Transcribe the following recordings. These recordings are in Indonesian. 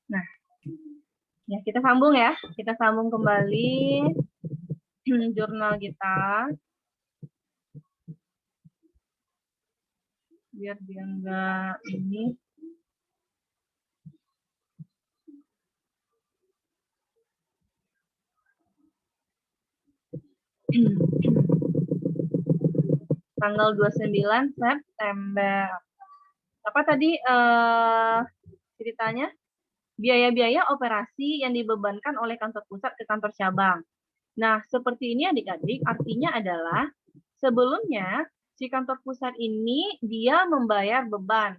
Nah, ya kita sambung ya. Kita sambung kembali jurnal kita. Biar dia enggak ini. Tanggal 29 September. Apa tadi ceritanya? Biaya-biaya operasi yang dibebankan oleh kantor pusat ke kantor cabang. Nah, seperti ini adik-adik, artinya adalah sebelumnya si kantor pusat ini dia membayar beban.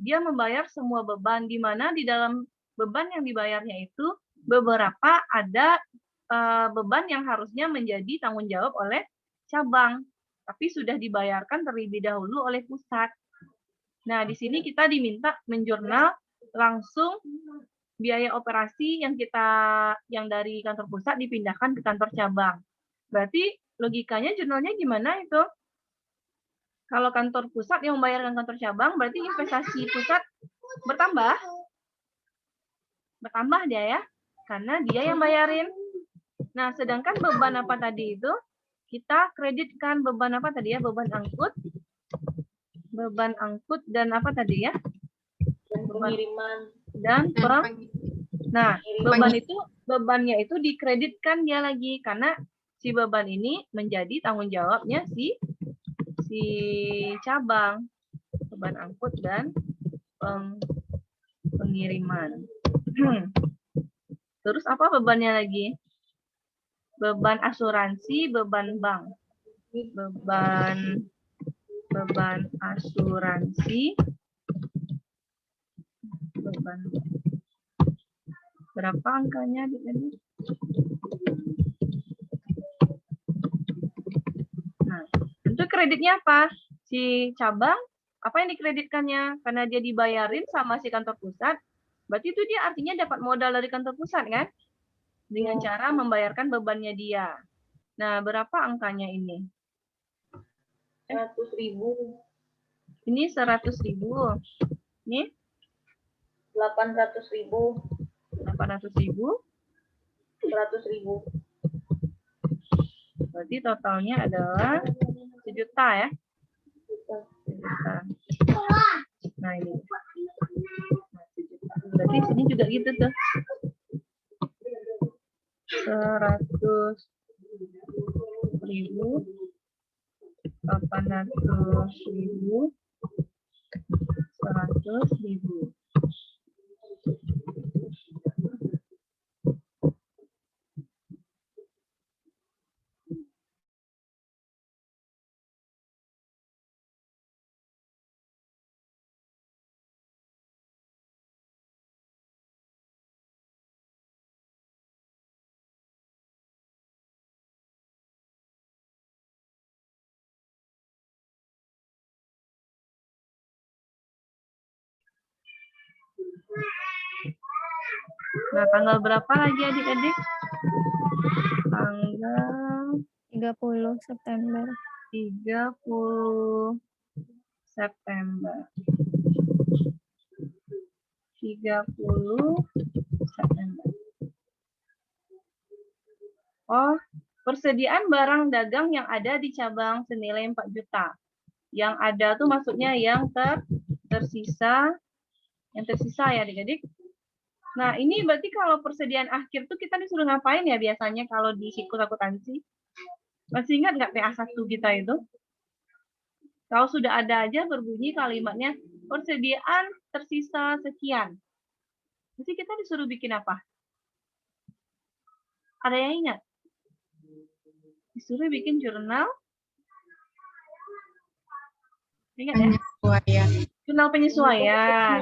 Dia membayar semua beban, di mana di dalam beban yang dibayarnya itu beberapa ada beban yang harusnya menjadi tanggung jawab oleh cabang, tapi sudah dibayarkan terlebih dahulu oleh pusat. Nah, di sini kita diminta menjurnal langsung biaya operasi yang dari kantor pusat dipindahkan ke kantor cabang. Berarti logikanya jurnalnya gimana itu? Kalau kantor pusat yang membayarkan kantor cabang, berarti investasi pusat bertambah. Bertambah dia ya, karena dia yang bayarin. Nah, sedangkan beban apa tadi itu? Kita kreditkan beban apa tadi ya? Beban angkut dan apa tadi ya? Pengiriman dan Nah, bebannya itu dikreditkan dia lagi karena si beban ini menjadi tanggung jawabnya si cabang, beban angkut dan pengiriman. Terus apa bebannya lagi? Beban asuransi, beban bank. Beban asuransi, beban. Berapa angkanya adik-adik? Nah, untuk kreditnya apa? Si cabang, apa yang dikreditkannya? Karena dia dibayarin sama si kantor pusat, berarti itu dia artinya dapat modal dari kantor pusat kan? Dengan cara membayarkan bebannya dia. Nah, berapa angkanya ini? 100.000. Ini 100.000. Ini 800.000. 800.000. 100.000. Berarti totalnya adalah 1 juta ya. 1 juta. Nah, ini. Berarti sini juga gitu tuh. 100.000, 800.000, 100.000. Nah, tanggal berapa lagi adik-adik? Tanggal 30 September. 30 September. 30 September. Oh, persediaan barang dagang yang ada di cabang senilai 4 juta. Yang ada tuh maksudnya yang tersisa ya adik-adik. Nah, ini berarti kalau persediaan akhir tuh kita disuruh ngapain ya biasanya kalau di siklus akuntansi? Masih ingat nggak PA1 kita itu? Kalau sudah ada aja berbunyi kalimatnya persediaan tersisa sekian. Jadi kita disuruh bikin apa? Ada yang ingat? Disuruh bikin jurnal. Ingat ya? Jurnal penyesuaian.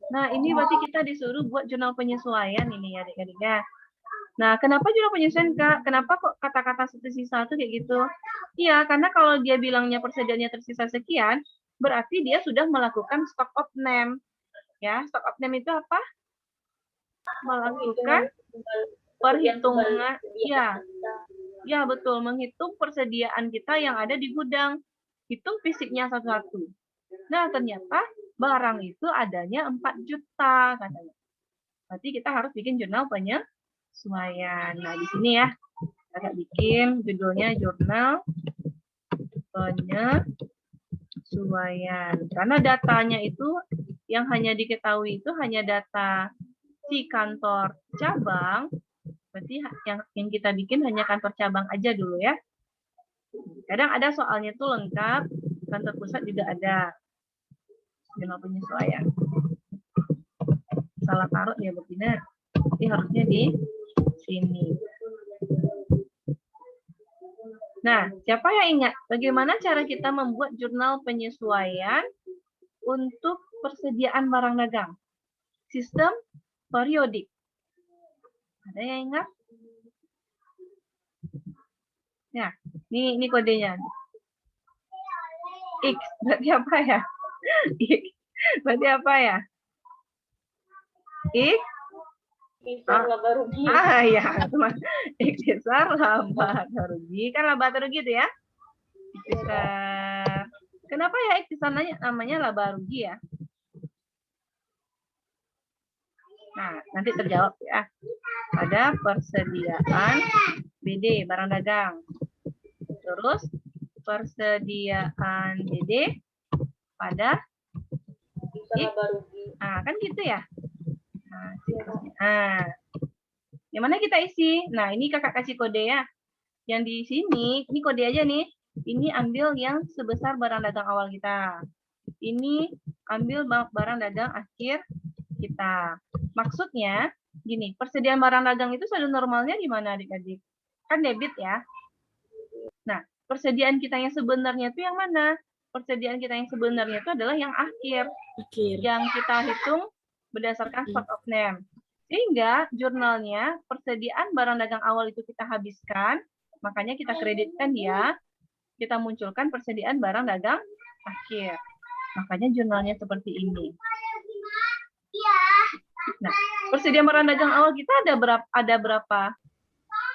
Nah, ini berarti kita disuruh buat jurnal penyesuaian ini ya adik-adik ya. Nah, kenapa jurnal penyesuaian, Kak? Kenapa kok kata-kata tersisa itu kayak gitu? Iya, karena kalau dia bilangnya persediaannya tersisa sekian, berarti dia sudah melakukan stock of name. Ya, stock of name itu apa? Melakukan perhitungan. Ya, betul. Menghitung persediaan kita yang ada di gudang. Hitung fisiknya satu-satu. Nah, ternyata barang itu adanya 4 juta katanya. Berarti kita harus bikin jurnal penyesuaian. Nah, di sini ya, kita bikin judulnya jurnal penyesuaian. Karena datanya itu yang hanya diketahui itu hanya data si kantor cabang, berarti yang kita bikin hanya kantor cabang aja dulu ya. Kadang ada soalnya tuh lengkap, kantor pusat juga ada. Jurnal penyesuaian. Salah taruh ya betina. Jadi harusnya di sini. Nah, siapa yang ingat bagaimana cara kita membuat jurnal penyesuaian untuk persediaan barang dagang? Sistem periodik. Ada yang ingat? Ya, ini kodenya. X berarti apa ya? X berarti apa ya? X Besar laba rugi. Ya, teman. X besar laba rugi. Kan laba rugi itu ya? X besar. Kenapa ya X besar namanya laba rugi ya? Nah, nanti terjawab ya. Pada persediaan BD, barang dagang. Terus persediaan BD pada Besar laba rugi. Nah, kan gitu ya. Nah, yang mana kita isi? Nah, ini kakak kasih kode ya. Yang di sini, ini kode aja nih. Ini ambil yang sebesar barang dagang awal kita. Ini ambil barang dagang akhir kita. Maksudnya, gini, persediaan barang dagang itu saldo normalnya di mana adik-adik? Kan debit ya. Nah, persediaan kita yang sebenarnya itu yang mana? Persediaan kita yang sebenarnya itu adalah yang akhir. Yang kita hitung berdasarkan stock of name. Sehingga jurnalnya persediaan barang dagang awal itu kita habiskan, makanya kita kreditkan dia, kita munculkan persediaan barang dagang akhir. Makanya jurnalnya seperti ini. Nah, persediaan barang dagang awal kita ada berapa?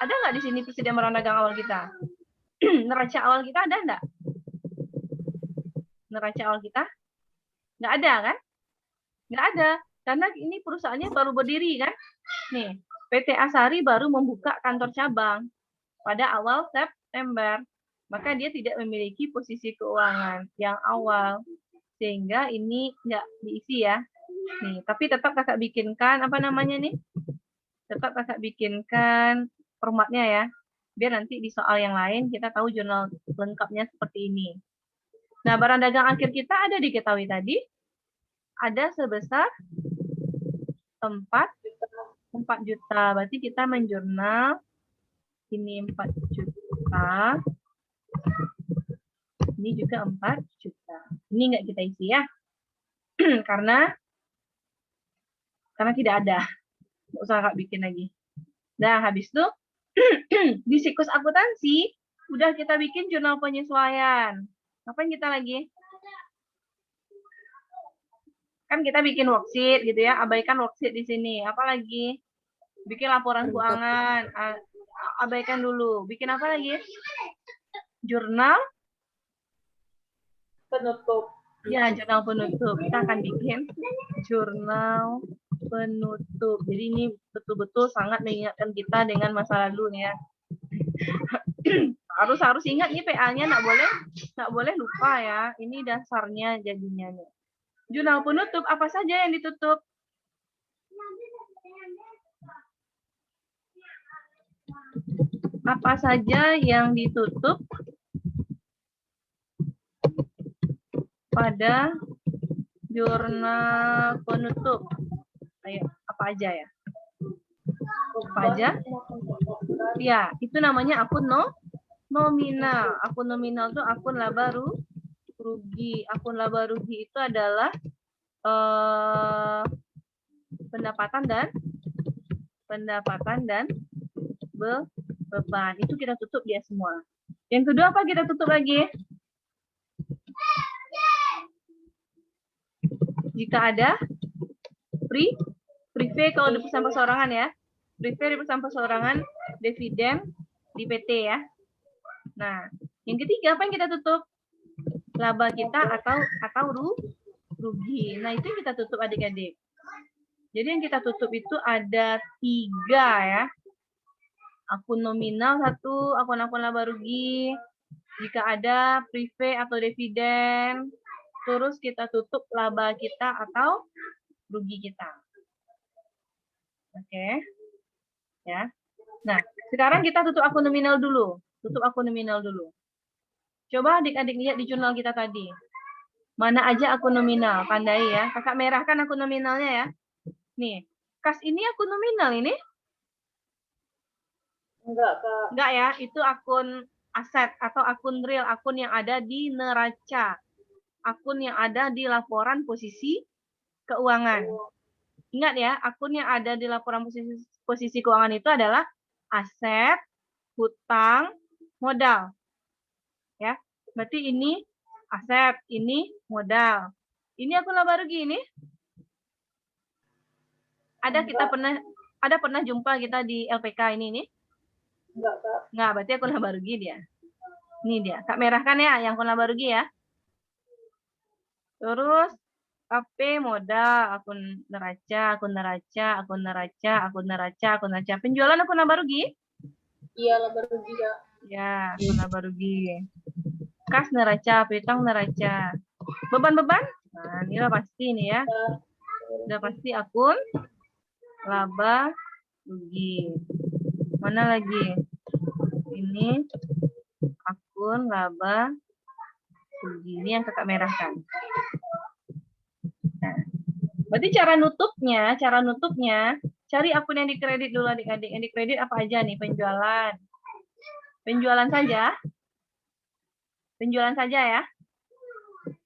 Ada nggak di sini persediaan barang dagang awal kita? Neraca awal kita ada nggak? Neraca awal kita? Nggak ada kan? Nggak ada. Karena ini perusahaannya baru berdiri kan. Nih, PT Asari baru membuka kantor cabang pada awal September. Maka dia tidak memiliki posisi keuangan yang awal. Sehingga ini nggak diisi ya. Nih, tapi tetap kakak bikinkan, apa namanya nih? Tetap kakak bikinkan formatnya ya. Biar nanti di soal yang lain kita tahu jurnal lengkapnya seperti ini. Nah, barang dagang akhir kita ada diketahui tadi. Ada sebesar 4 juta. Berarti kita menjurnal ini 4 juta. Ini juga 4 juta. Ini enggak kita isi ya. karena tidak ada. Nggak usah Kak bikin lagi. Nah, habis itu di siklus akuntansi udah kita bikin jurnal penyesuaian. Ngapain kita lagi? Kan kita bikin worksheet gitu ya, abaikan worksheet di sini. Apalagi? Bikin laporan keuangan, abaikan dulu. Bikin apa lagi? Jurnal Penutup. Ya, jurnal penutup. Kita akan bikin jurnal penutup. Jadi ini betul-betul sangat mengingatkan kita dengan masa lalu nih ya. harus ingat nih PA-nya, nggak boleh lupa ya. Ini dasarnya jadinya nih. Jurnal penutup apa saja yang ditutup? Apa saja yang ditutup pada jurnal penutup? Ayo, apa aja ya? Apa aja? Ya, itu namanya akun nominal. Akun nominal itu akun laba rugi. Akun laba rugi itu adalah pendapatan dan beban. Itu kita tutup dia semua. Yang kedua apa kita tutup lagi? Jika ada prive kalau di perusahaan perseorangan ya. Prive di perusahaan perseorangan, dividen di PT ya. Nah, yang ketiga apa yang kita tutup? Laba kita atau rugi. Nah, itu yang kita tutup adik-adik. Jadi yang kita tutup itu ada 3 ya. Akun nominal 1, akun-akun laba rugi. Jika ada prepay atau dividen, terus kita tutup laba kita atau rugi kita. Oke. Ya. Nah, sekarang kita tutup akun nominal dulu. Tutup akun nominal dulu. Coba adik-adik lihat di jurnal kita tadi. Mana aja akun nominal? Tandai ya. Kakak merahkan akun nominalnya ya. Nih, kas ini akun nominal ini? Enggak, Kak. Enggak ya, itu akun aset atau akun real, akun yang ada di neraca. Akun yang ada di laporan posisi keuangan. Ingat ya, akun yang ada di laporan posisi keuangan itu adalah aset, hutang, modal. Ya, berarti ini aset, ini modal. Ini akun laba rugi ini. Ada pernah jumpa kita di LPK ini nih? Enggak, Kak. Enggak, berarti akun laba rugi dia. Ini dia. Kak merahkan ya yang akun laba rugi ya. Terus AP modal, akun neraca, akun neraca, akun neraca, akun neraca, akun neraca. Penjualan akun laba rugi? Iya, laba rugi, Kak. Ya, akun laba rugi. Kas neraca, piutang neraca. Beban-beban? Nah, ini udah pasti nih ya. Udah pasti akun laba rugi. Mana lagi? Ini akun laba rugi. Ini yang kakak merahkan. Nah, berarti cara nutupnya, cari akun yang dikredit dulu adik-adik. Yang dikredit apa aja nih? Penjualan. Penjualan saja. Penjualan saja ya.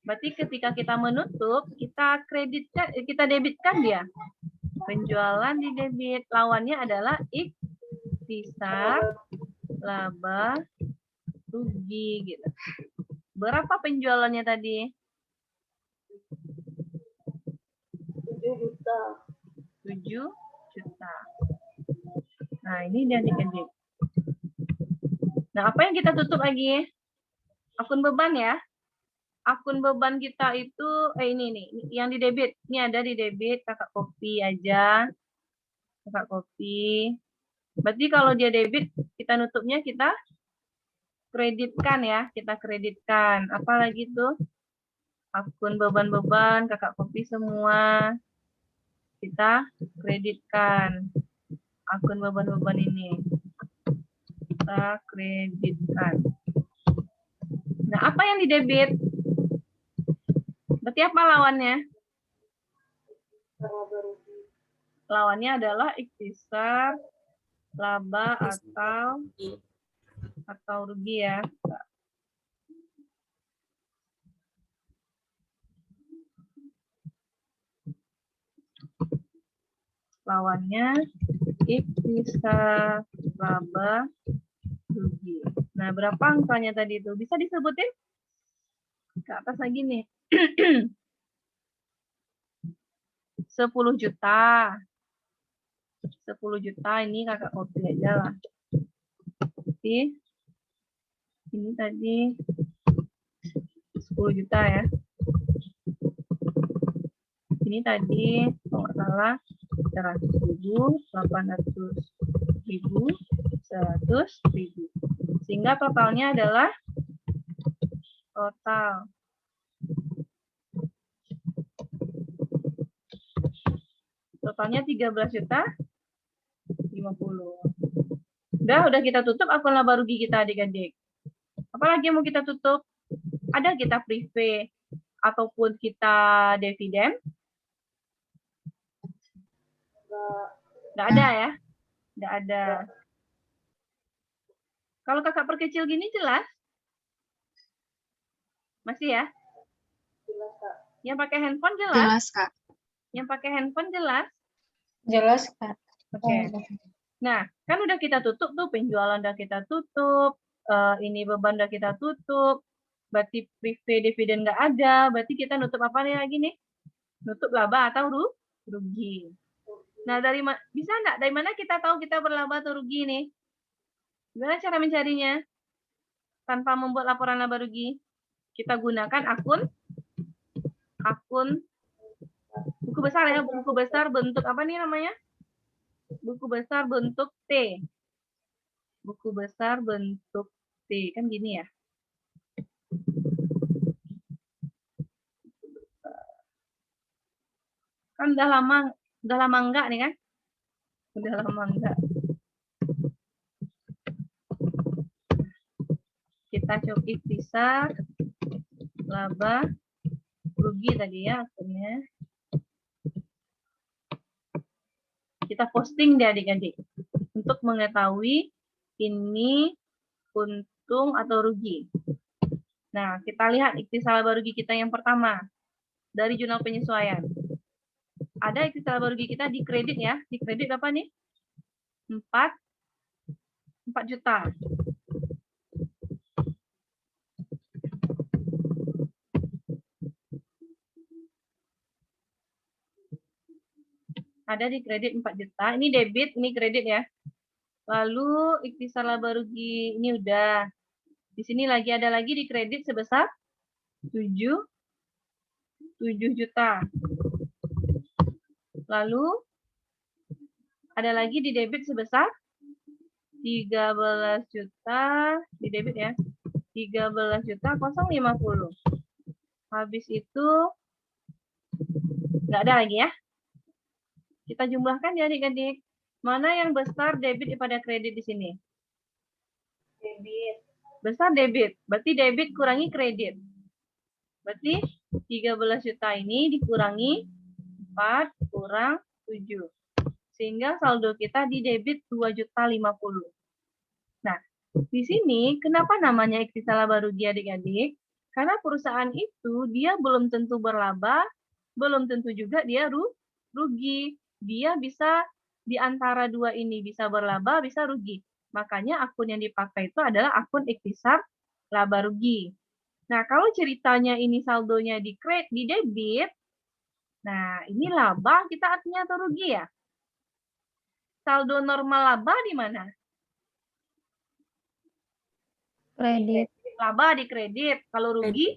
Berarti ketika kita menutup, kita kreditkan, kita debitkan dia. Penjualan di debit. Lawannya adalah ikhtisar laba rugi gitu. Berapa penjualannya tadi? 7 juta. 7 juta. Nah, ini dia adik-adik. Nah, apa yang kita tutup lagi? Akun beban ya. Akun beban kita itu, ini nih, yang di debit. Ini ada di debit, kakak copy aja. Kakak copy. Berarti kalau dia debit, kita nutupnya kita kreditkan ya. Kita kreditkan. Apalagi tuh? Akun beban-beban, kakak copy semua. Kita kreditkan. Akun beban-beban ini. Kita kreditkan. Nah, apa yang di debit? Berarti apa lawannya? Laba rugi. Lawannya adalah ikhtisar laba atau rugi ya. Lawannya ikhtisar laba rugi. Nah, berapa angkanya tadi itu? Bisa disebutin? Ke atas lagi nih. 10 juta. 10 juta ini kakak copy aja lah. Oke. Ini tadi 10 juta ya. Ini tadi kalau nggak salah 100.000, 800.000, 100.000. Sehingga totalnya adalah totalnya 13 juta 50. Udah kita tutup akun laba rugi kita adik-adik. Apalagi yang mau kita tutup? Ada kita prepay ataupun kita dividen? Nggak ada ya? Nggak ada. Kalau kakak perkecil gini jelas? Masih ya? Jelas, Kak. Yang pakai handphone jelas? Jelas, Kak. Yang pakai handphone jelas? Jelas, Kak. Oke. Nah, kan udah kita tutup tuh, penjualan udah kita tutup, ini beban udah kita tutup, berarti prepay dividen nggak ada, berarti kita nutup apa nih lagi nih? Nutup laba atau rugi. Nah, bisa nggak? Dari mana kita tahu kita berlaba atau rugi nih? Gimana cara mencarinya? Tanpa membuat laporan laba rugi. Kita gunakan bukan Buku besar ya, buku besar bentuk apa nih namanya? Buku besar bentuk T. Buku besar bentuk T, kan gini ya. Kan udah lama enggak nih kan? Udah lama enggak. Kita coba ikhtisar, laba, rugi tadi ya akunnya. Kita posting deh adik-adik untuk mengetahui ini untung atau rugi. Nah, kita lihat ikhtisar laba rugi kita yang pertama dari jurnal penyesuaian. Ada ikhtisar laba rugi kita di kredit ya. Di kredit apa nih? 4 juta. Ada di kredit 4 juta. Ini debit, ini kredit ya. Lalu ikhtisar laba rugi ini udah. Di sini ada lagi di kredit sebesar 7 juta. Lalu ada lagi di debit sebesar 13 juta, di debit ya. 13 juta 050. Habis itu nggak ada lagi ya. Kita jumlahkan ya adik-adik. Mana yang besar debit daripada kredit di sini? Debit. Besar debit. Berarti debit kurangi kredit. Berarti 13 juta ini dikurangi 4 kurang 7. Sehingga saldo kita di debit 2.050. Nah, di sini kenapa namanya ikhtisar laba rugi adik-adik? Karena perusahaan itu dia belum tentu berlaba, belum tentu juga dia rugi. Dia bisa di antara dua ini bisa berlaba, bisa rugi. Makanya akun yang dipakai itu adalah akun ikhtisar laba rugi. Nah, kalau ceritanya ini saldonya di debit, nah ini laba kita artinya atau rugi ya? Saldo normal laba di mana? Kredit. Laba di kredit. Kalau rugi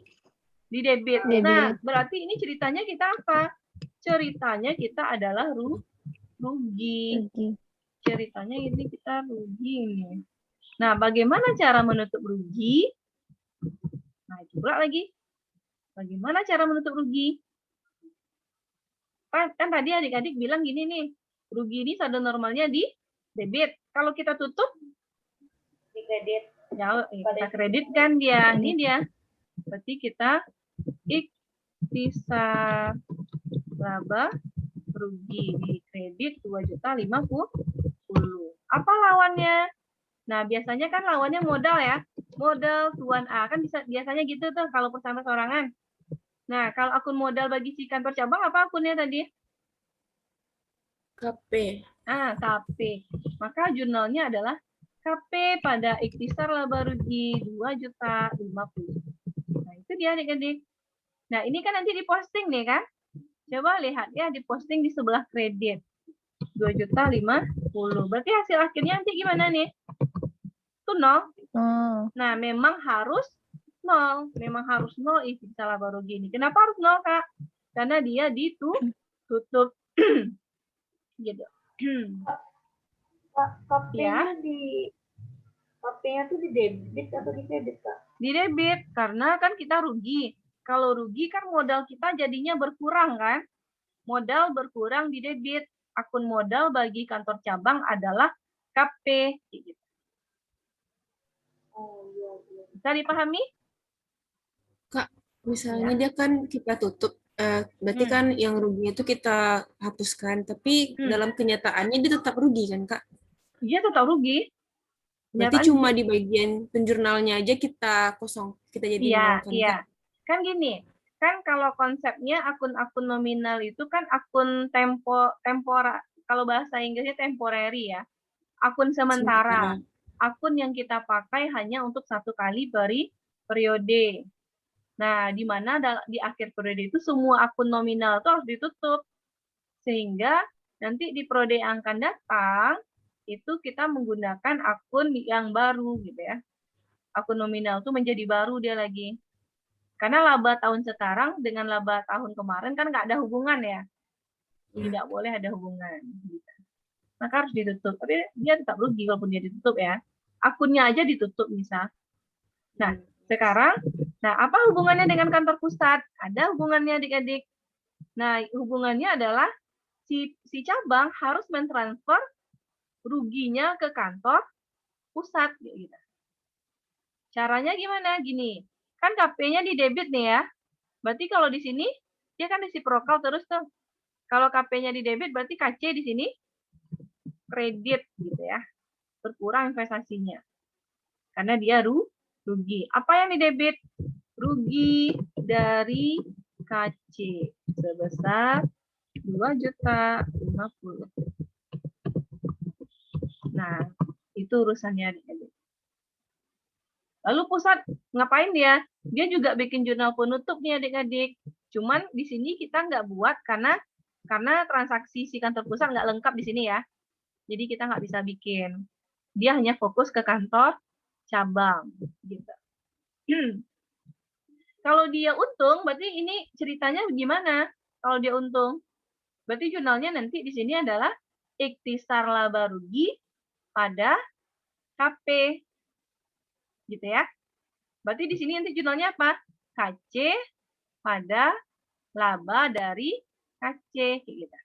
di debit. Debit. Nah, berarti ini ceritanya kita apa? Ceritanya kita adalah rugi. Rugi. Ceritanya ini kita rugi nih. Nah, bagaimana cara menutup rugi? Nah, coba lagi. Bagaimana cara menutup rugi? Kan tadi adik-adik bilang gini nih, rugi ini saldo normalnya di debit. Kalau kita tutup Di kredit. ya kita kreditkan dia. Ini dia. Berarti kita ikhtisar laba rugi di kredit 2.050. Apa lawannya? Nah, biasanya kan lawannya modal ya. Modal tuan A. Kan biasanya gitu tuh kalau perusahaan perorangan. Nah, kalau akun modal bagi si kantor cabang apa akunnya tadi? KP. KP. Maka jurnalnya adalah KP pada ikhtisar laba rugi 2.050. Nah, itu dia adik-adik. Nah, ini kan nanti diposting nih kan? Coba lihat ya, diposting di sebelah kredit. 2.050. Berarti hasil akhirnya nanti gimana nih? Itu 0. Nah, memang harus 0. Memang harus 0 ikhtisar laba rugi ini. Kenapa harus 0, Kak? Karena dia ditutup. Gitu. KP-nya KP-nya tuh di debit atau di kredit, Kak? Di debit, karena kan kita rugi. Kalau rugi kan modal kita jadinya berkurang kan? Modal berkurang di debit. Akun modal bagi kantor cabang adalah KP. Gitu. Oh, iya. Bisa dipahami? Kak, misalnya dia kan kita tutup, berarti kan yang rugi itu kita hapuskan, tapi dalam kenyataannya dia tetap rugi kan, Kak? Dia tetap rugi. Berarti cuma di bagian penjurnalnya aja kita kosong, kita jadi nol kan, Kak? Kan gini, kan kalau konsepnya akun-akun nominal itu kan akun tempora, kalau bahasa Inggrisnya temporary ya. Akun sementara. Akun yang kita pakai hanya untuk 1 kali periode. Nah, di mana di akhir periode itu semua akun nominal itu harus ditutup. Sehingga nanti di periode yang akan datang, itu kita menggunakan akun yang baru gitu ya. Akun nominal itu menjadi baru dia lagi. Karena laba tahun sekarang dengan laba tahun kemarin kan nggak ada hubungan ya. Tidak boleh ada hubungan. Gitu. Maka harus ditutup. Tapi dia tetap rugi walaupun dia ditutup ya. Akunnya aja ditutup misal. Nah, sekarang, apa hubungannya dengan kantor pusat? Ada hubungannya adik-adik. Nah, hubungannya adalah si cabang harus mentransfer ruginya ke kantor pusat. Gitu. Caranya gimana? Gini, kan KP-nya di debit nih ya. Berarti kalau di sini, dia kan resiprokal terus tuh. Kalau KP-nya di debit, berarti KC di sini kredit gitu ya. Berkurang investasinya. Karena dia rugi. Apa yang di debit? Rugi dari KC sebesar 2.050.000. Nah, itu urusannya adik-adik. Lalu pusat ngapain dia? Dia juga bikin jurnal penutup nih adik-adik. Cuman di sini kita nggak buat karena transaksi si kantor pusat nggak lengkap di sini ya. Jadi kita nggak bisa bikin. Dia hanya fokus ke kantor cabang. Gitu. Kalau dia untung, berarti ini ceritanya gimana? Kalau dia untung, berarti jurnalnya nanti di sini adalah ikhtisar laba rugi pada KP. Gitu ya. Berarti di sini nanti jurnalnya apa? KC pada laba dari KC. Gitu.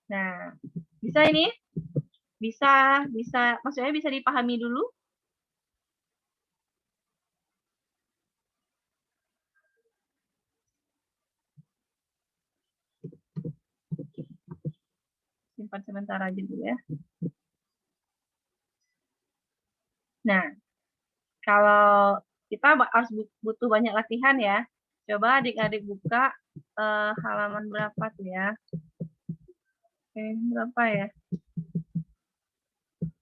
Nah, bisa ini? Bisa, maksudnya bisa dipahami dulu? Simpan sebentar aja dulu ya. Nah, kalau kita harus butuh banyak latihan ya. Coba adik-adik buka halaman berapa tuh ya? Oke, berapa ya?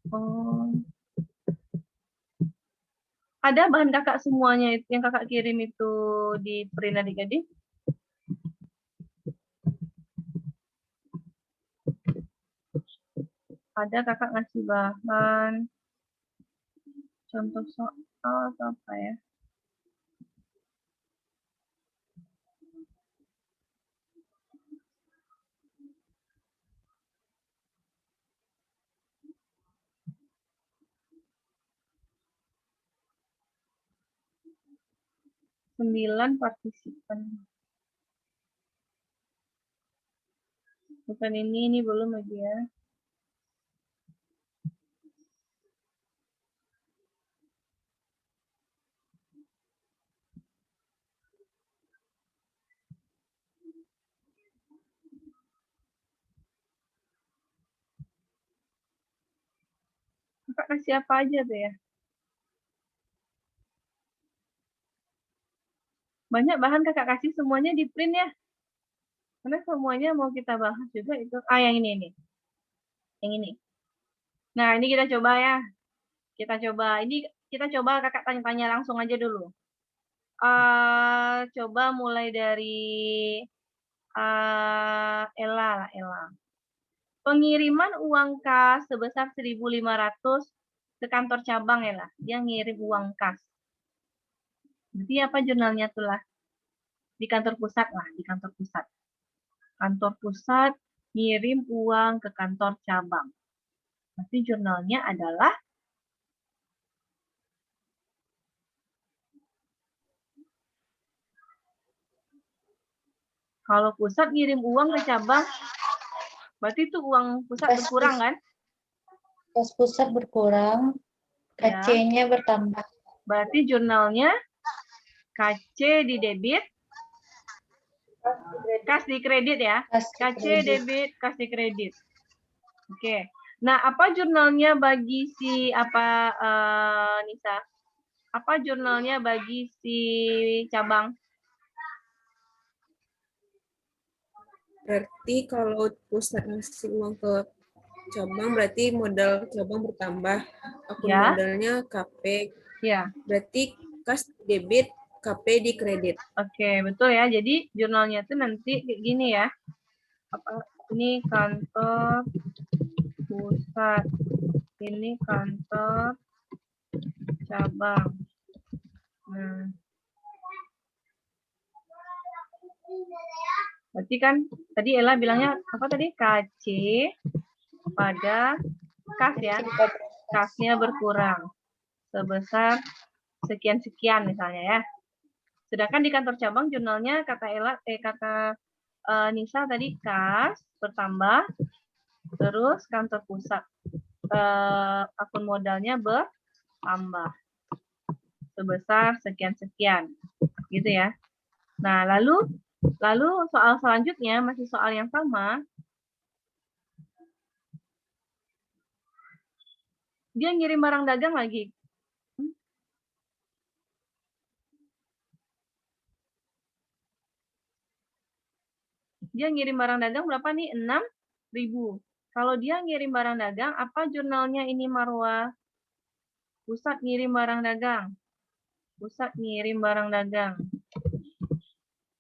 Oh. Ada bahan kakak semuanya yang kakak kirim itu di print adik-adik? Ada kakak ngasih bahan. Contoh soal atau apa ya? Sembilan partisipan. Bukan ini belum lagi ya. Kakak kasih apa aja tuh ya? Banyak bahan kakak kasih semuanya di print ya. Karena semuanya mau kita bahas juga itu. Yang ini nih. Yang ini. Nah, ini kita coba ya. Kita coba kakak tanya-tanya langsung aja dulu. Coba mulai dari Ella. Pengiriman uang kas sebesar 1.500 ke kantor cabang Ella. Dia ngirim uang kas. Berarti apa jurnalnya tuh lah? Di kantor pusat lah, di kantor pusat. Kantor pusat ngirim uang ke kantor cabang. Berarti jurnalnya adalah kalau pusat ngirim uang ke cabang, berarti itu uang pusat berkurang kan? Kas pusat berkurang, KC-nya bertambah. Berarti jurnalnya KC di debit, kas di kredit ya. KC debit, kas di kredit. Oke. Nah, apa jurnalnya bagi si Nisa? Apa jurnalnya bagi si cabang? Berarti kalau pusat ngasih uang ke cabang, berarti modal cabang bertambah. Akun modalnya KP. Ya. Berarti kas debit, KP di kredit. Oke, betul ya. Jadi jurnalnya itu nanti kayak gini ya. Ini kantor pusat. Ini kantor cabang. Nah. Berarti kan tadi Ella bilangnya apa tadi? KC pada kas ya. Kasnya berkurang sebesar sekian-sekian misalnya ya. Sedangkan di kantor cabang jurnalnya kata Nisa tadi kas bertambah, terus kantor pusat akun modalnya bertambah sebesar sekian-sekian gitu ya. Nah, lalu soal selanjutnya masih soal yang sama. Dia ngirim barang dagang lagi. Dia ngirim barang dagang berapa nih? 6.000. Kalau dia ngirim barang dagang, apa jurnalnya ini Marwa? Pusat ngirim barang dagang. Pusat ngirim barang dagang.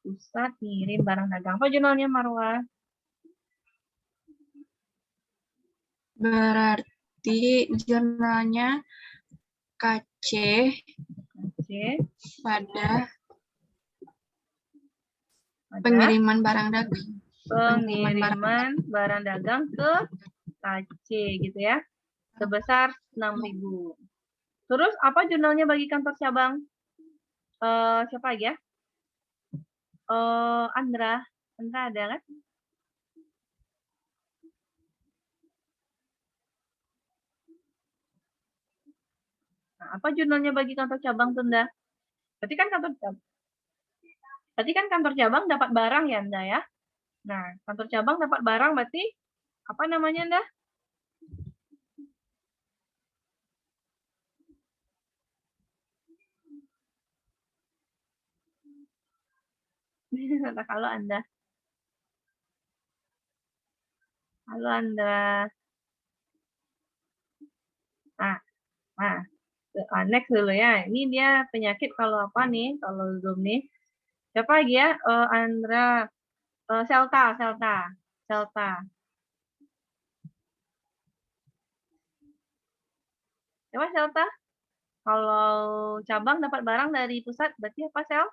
Pusat ngirim barang dagang. Apa jurnalnya Marwa? Berarti jurnalnya KC pada pengiriman barang dagang. Pengiriman barang dagang ke KC gitu ya. Sebesar 6.000. Terus apa jurnalnya bagi kantor cabang? Siapa lagi ya? Andra ada kan? Nah, apa jurnalnya bagi kantor cabang Tunda? Berarti kan kantor cabang dapat barang ya Anda ya. Nah, kantor cabang dapat barang berarti apa namanya Anda? Kalau Anda. Halo Anda. Next dulu ya. Ini dia penyakit kalau apa nih? Kalau Zoom nih. Siapa lagi ya? Andra. Selta. Siapa Selta? Kalau cabang dapat barang dari pusat, berarti apa Sel?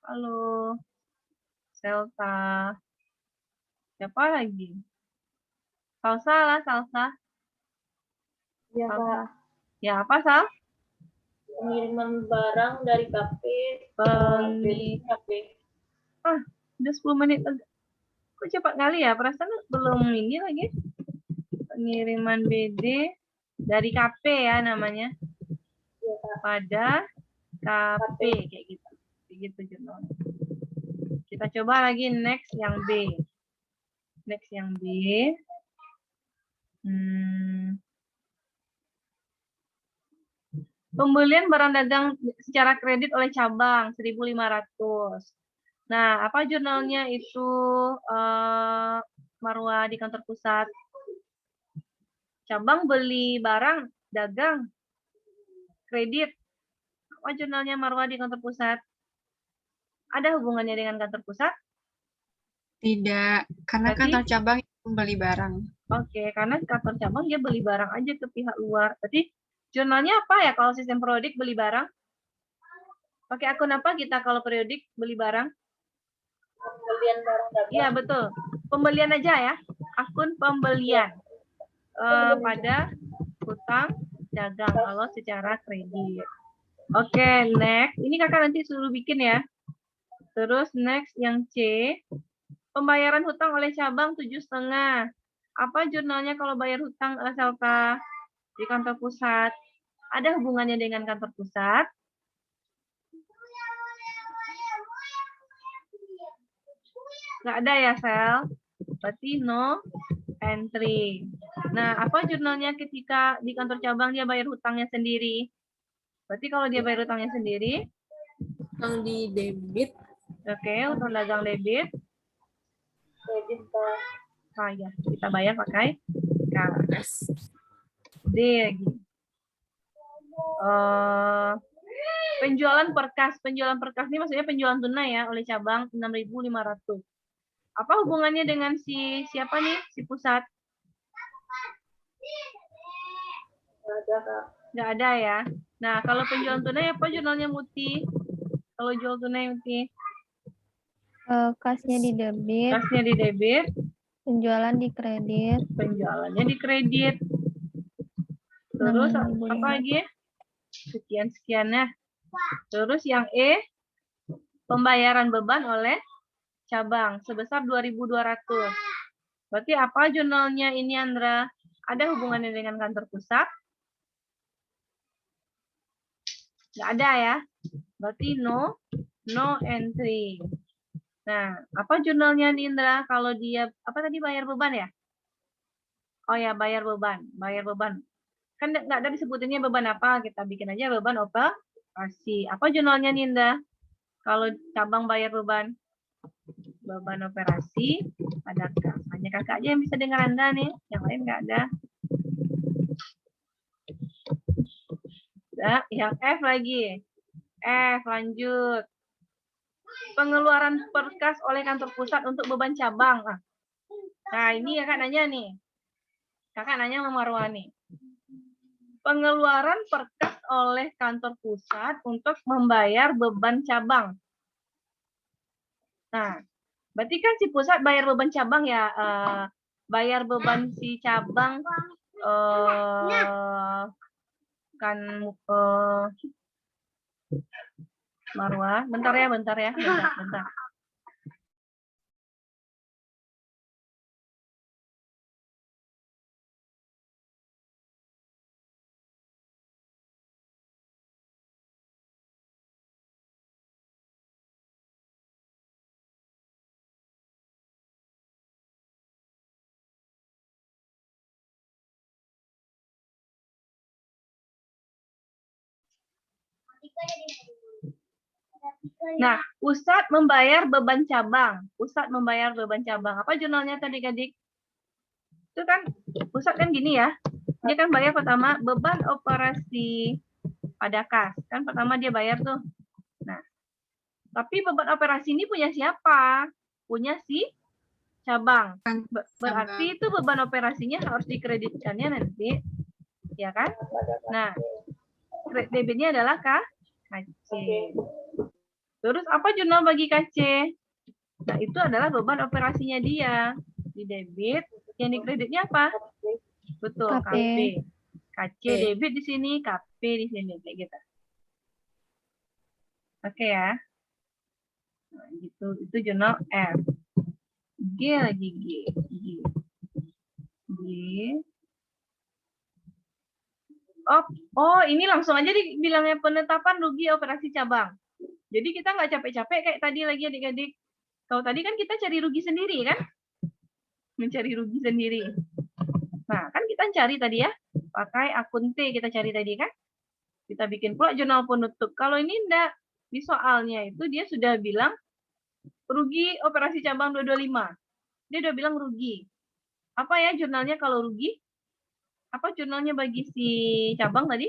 Halo. Selta. Siapa lagi? Salsa lah, Salsa. Ya, Kak. Ya, apa, Sal? Pengiriman barang dari kafe kafe. Udah 10 menit. Kok cepat kali ya? Perasaan belum ini lagi. Pengiriman BD dari KP ya namanya. Ya, Kak. Pada KP kayak gitu. Kayak gitu jurnal. Kita coba lagi next yang B. Next yang B. Pembelian barang dagang secara kredit oleh cabang 1.500. Nah, apa jurnalnya itu Marwa di kantor pusat? Cabang beli barang dagang kredit. Apa jurnalnya Marwa di kantor pusat? Ada hubungannya dengan kantor pusat? Tidak, karena Berarti? kantor cabang membeli barang. Oke, karena kantor cabang dia beli barang aja ke pihak luar. Berarti jurnalnya apa ya kalau sistem periodik beli barang? Pakai akun apa kita kalau periodik beli barang? Pembelian barang dagang. Iya, betul. Pembelian aja ya. Akun pembelian. Pada hutang dagang kalau secara kredit. Oke, next. Ini kakak nanti suruh bikin ya. Terus next yang C. Pembayaran hutang oleh cabang 7,5. Apa jurnalnya kalau bayar hutang Selta di kantor pusat? Ada hubungannya dengan kantor pusat? Nggak ada ya, Sel? Berarti no entry. Nah, apa jurnalnya ketika di kantor cabang dia bayar hutangnya sendiri? Berarti kalau dia bayar hutangnya sendiri? Hutang di debit. Oke, hutang dagang debit. Kredit, Kak. Oh ya, kita bayar pakai kas. D lagi. Penjualan per kas. Penjualan per kas ini maksudnya penjualan tunai ya oleh cabang 6.500. Apa hubungannya dengan siapa nih? Si pusat? Nggak ada, Kak. Nggak ada ya. Nah, kalau penjualan tunai apa jurnalnya Muti? Kalau jual tunai Muti? Kasnya di debit, Kasnya di debit, penjualan di kredit, penjualannya di kredit. Terus 6.500. apa lagi ya? Sekian-sekian. Nah, terus yang E, pembayaran beban oleh cabang sebesar 2.200. Berarti apa jurnalnya ini, Andra? Ada hubungannya dengan kantor pusat? Nggak ada ya? Berarti no entry. Nah, apa jurnalnya nih, Indra? Kalau dia, apa tadi, bayar beban ya? Oh ya, bayar beban. Bayar beban. Kan nggak ada disebutinnya beban apa, kita bikin aja beban operasi. Apa jurnalnya nih, Indra? Kalau cabang bayar beban? Beban operasi, ada kas. Hanya kakak aja yang bisa dengar Anda nih, yang lain nggak ada. Nah, yang F lagi. F, lanjut. Pengeluaran perkas oleh kantor pusat untuk beban cabang. Nah, ini kakak nanya nih. Kakak nanya sama Marwa nih. Pengeluaran perkas oleh kantor pusat untuk membayar beban cabang. Nah, berarti kan si pusat bayar beban cabang ya, bayar beban si cabang kan Marwa, bentar ya, bentar. Nah, pusat membayar beban cabang. Pusat membayar beban cabang. Apa jurnalnya tadi, adik? Itu kan pusat kan gini ya. Dia kan bayar pertama beban operasi pada kas. Kan pertama dia bayar tuh. Nah, tapi beban operasi ini punya siapa? Punya si cabang. Berarti itu beban operasinya harus dikreditkannya nanti. Ya kan? Nah, debitnya adalah KC. Terus apa jurnal bagi KC? Nah, itu adalah beban operasinya dia. Di debit, yang di kreditnya apa? Betul, KP. KC debit di sini, KP di sini, kayak gitu. Oke ya. Nah, gitu. Itu jurnal F. G lagi, G. Oh, ini langsung aja dibilangnya penetapan rugi operasi cabang. Jadi kita nggak capek-capek kayak tadi lagi adik-adik. Kalau tadi kan kita cari rugi sendiri kan? Mencari rugi sendiri. Nah, kan kita cari tadi ya, pakai akun T kita cari tadi kan? Kita bikin pula jurnal penutup. Kalau ini enggak, di soalnya itu dia sudah bilang rugi operasi cabang 225. Dia udah bilang rugi. Apa ya jurnalnya kalau rugi? Apa jurnalnya bagi si cabang tadi?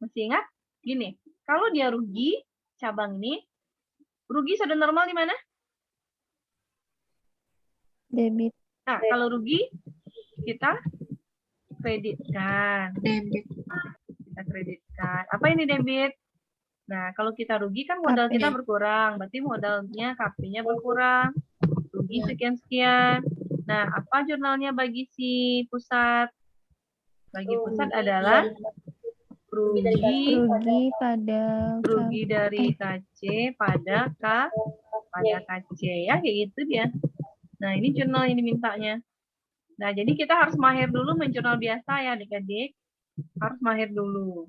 Masih ingat? Gini, kalau dia rugi, cabang ini, rugi sudah normal di mana? Debit. Nah, kalau rugi, kita kreditkan. Debit. Kita kreditkan. Apa ini debit? Nah, kalau kita rugi kan modal KP. kita berkurang. Berarti modalnya KP-nya berkurang. Rugi sekian-sekian. Nah, apa jurnalnya bagi si pusat? Bagi pusat adalah rugi dari KC pada KC ya, kayak gitu dia. Nah, ini jurnal yang dimintanya. Nah, jadi kita harus mahir dulu menjurnal biasa ya adik-adik. Harus mahir dulu.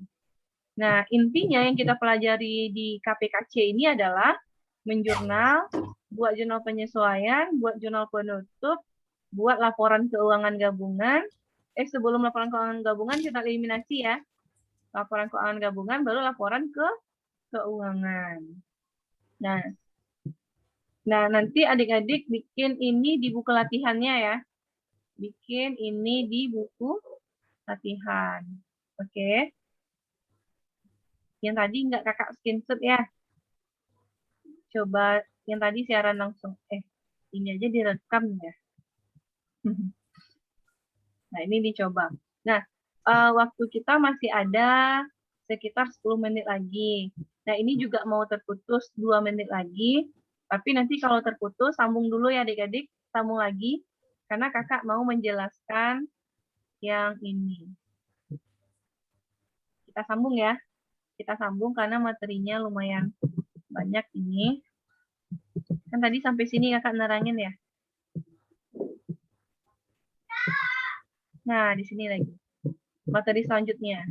Nah, intinya yang kita pelajari di KPKC ini adalah menjurnal, buat jurnal penyesuaian, buat jurnal penutup, buat laporan keuangan gabungan. Sebelum laporan keuangan gabungan, jurnal eliminasi ya. Laporan keuangan gabungan, baru laporan ke keuangan. Nah, nanti adik-adik bikin ini di buku latihannya ya. Bikin ini di buku latihan. Oke. Yang tadi nggak kakak screenshot ya. Coba yang tadi siaran langsung. Ini aja direkam ya. Nah, ini dicoba. Nah, waktu kita masih ada sekitar 10 menit lagi. Nah, ini juga mau terputus 2 menit lagi. Tapi nanti kalau terputus, sambung dulu ya adik-adik. Sambung lagi. Karena kakak mau menjelaskan yang ini. Kita sambung ya. Kita sambung karena materinya lumayan banyak ini. Kan tadi sampai sini kakak nerangin ya. Nah, di sini lagi. Materi selanjutnya.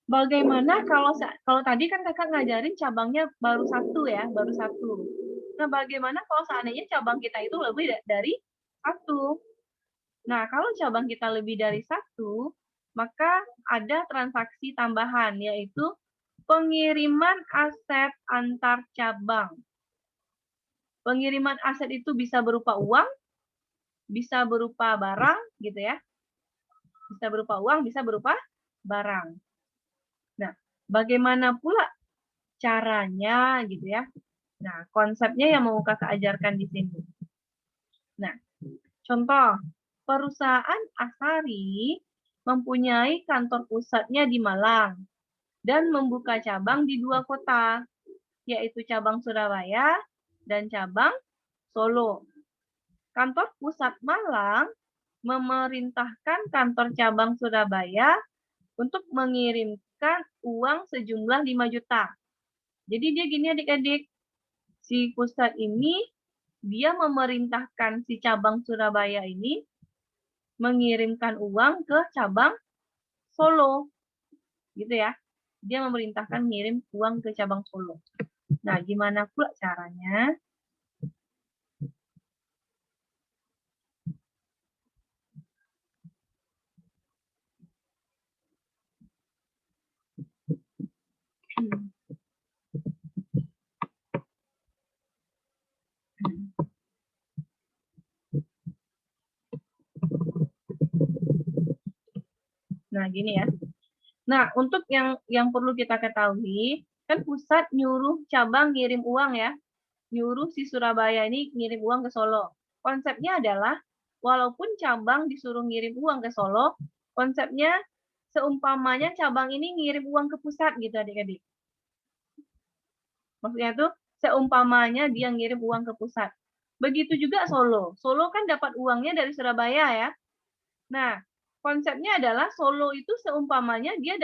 Bagaimana kalau tadi kan kakak ngajarin cabangnya baru satu ya, baru satu. Nah, bagaimana kalau seandainya cabang kita itu lebih dari satu? Nah, kalau cabang kita lebih dari satu, maka ada transaksi tambahan, yaitu pengiriman aset antar cabang. Pengiriman aset itu bisa berupa uang, bisa berupa barang, gitu ya. Bisa berupa uang, bisa berupa barang. Nah, bagaimana pula caranya gitu ya. Nah, konsepnya yang mau kakak ajarkan di sini. Nah, contoh, perusahaan Asari mempunyai kantor pusatnya di Malang dan membuka cabang di 2 kota, yaitu cabang Surabaya dan cabang Solo. Kantor pusat Malang memerintahkan kantor cabang Surabaya untuk mengirimkan uang sejumlah 5 juta. Jadi dia gini adik-adik, si pusat ini dia memerintahkan si cabang Surabaya ini mengirimkan uang ke cabang Solo. Gitu ya. Dia memerintahkan mengirim uang ke cabang Solo. Nah, gimana pula caranya? Nah, gini ya. Nah, untuk yang perlu kita ketahui, kan pusat nyuruh cabang ngirim uang ya. Nyuruh si Surabaya ini ngirim uang ke Solo. Konsepnya adalah, walaupun cabang disuruh ngirim uang ke Solo, konsepnya seumpamanya cabang ini ngirim uang ke pusat gitu adik-adik. Maksudnya tuh, seumpamanya dia ngirim uang ke pusat. Begitu juga Solo. Solo kan dapat uangnya dari Surabaya ya. Nah, konsepnya adalah Solo itu seumpamanya dia